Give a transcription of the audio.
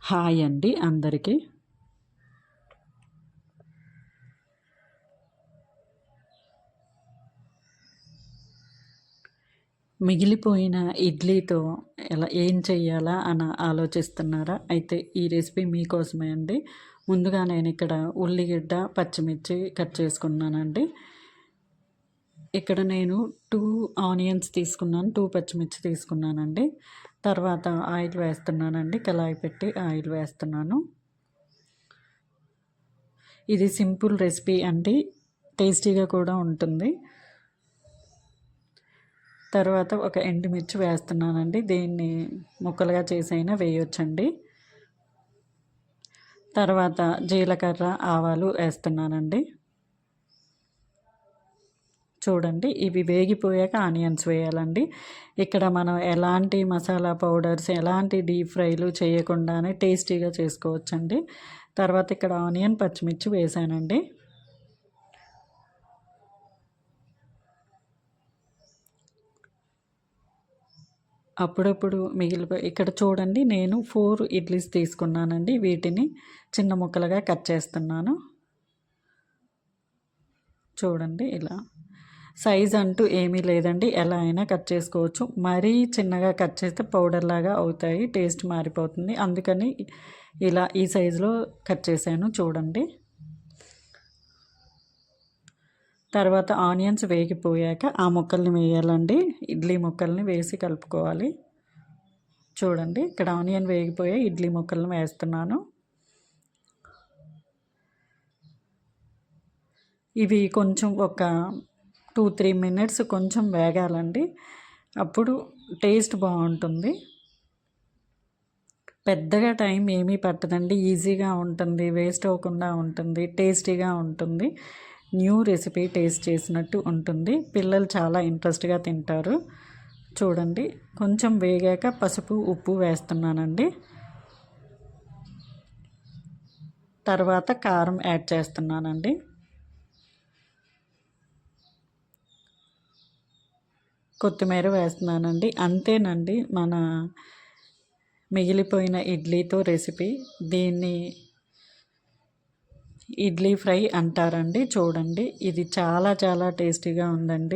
Hi అండి అందరికీ. మిగిలిపోయిన ఇడ్లీతో ఏం చెయ్యాలా అని ఆలోచిస్తున్నారా? అయితే ఈ రెసిపీ మీకోసమే అండి. ముందుగా నేను ఇక్కడ ఉల్లిగడ్డ, పచ్చిమిర్చి కట్ చేసుకున్నానండి. ఇక్కడ నేను 2 ఆనియన్స్ తీసుకున్నాను, 2 పచ్చిమిర్చి తీసుకున్నానండి. తర్వాత ఆయిల్ వేస్తున్నానండి. కళాయి పెట్టి ఆయిల్ వేస్తున్నాను. ఇది సింపుల్ రెసిపీ అండి, టేస్టీగా కూడా ఉంటుంది. తర్వాత ఒక ఎండుమిర్చి వేస్తున్నానండి. దీన్ని ముక్కలుగా చేసైనా వేయొచ్చండి. తర్వాత జీలకర్ర, ఆవాలు వేస్తున్నానండి. చూడండి, ఇవి వేగిపోయాక ఆనియన్స్ వేయాలండి. ఇక్కడ మనం ఎలాంటి మసాలా పౌడర్స్, ఎలాంటి డీప్ ఫ్రైలు చేయకుండానే టేస్టీగా చేసుకోవచ్చండి. తర్వాత ఇక్కడ ఆనియన్, పచ్చిమిర్చి వేసానండి. అప్పుడప్పుడు ఇక్కడ చూడండి, నేను 4 ఇడ్లీస్ తీసుకున్నానండి. వీటిని చిన్న ముక్కలుగా కట్ చేస్తున్నాను. చూడండి, ఇలా సైజ్ అంటూ ఏమీ లేదండి, ఎలా అయినా కట్ చేసుకోవచ్చు. మరీ చిన్నగా కట్ చేస్తే పౌడర్ లాగా అవుతాయి, టేస్ట్ మారిపోతుంది. అందుకని ఇలా ఈ సైజులో కట్ చేశాను. చూడండి, తర్వాత ఆనియన్స్ వేగిపోయాక ఆ ముక్కల్ని వేయాలండి. ఇడ్లీ ముక్కల్ని వేసి కలుపుకోవాలి. చూడండి, ఇక్కడ ఆనియన్ వేగిపోయాయి, ఇడ్లీ ముక్కల్ని వేస్తున్నాను. ఇవి కొంచెం ఒక 2-3 మినిట్స్ కొంచెం వేగాలండి, అప్పుడు టేస్ట్ బాగుంటుంది. పెద్దగా టైం ఏమీ పట్టదండి, ఈజీగా ఉంటుంది, వేస్ట్ అవ్వకుండా ఉంటుంది, టేస్టీగా ఉంటుంది. న్యూ రెసిపీ టేస్ట్ చేసినట్టు ఉంటుంది. పిల్లలు చాలా ఇంట్రెస్ట్గా తింటారు. చూడండి, కొంచెం వేగాక పసుపు, ఉప్పు వేస్తున్నానండి. తర్వాత కారం యాడ్ చేస్తున్నానండి. కొత్తిమీర వేస్తున్నానండి. అంతేనండి మన మిగిలిపోయిన ఇడ్లీతో రెసిపీ. దీన్ని ఇడ్లీ ఫ్రై అంటారండి. చూడండి, ఇది చాలా చాలా టేస్టీగా ఉందండి.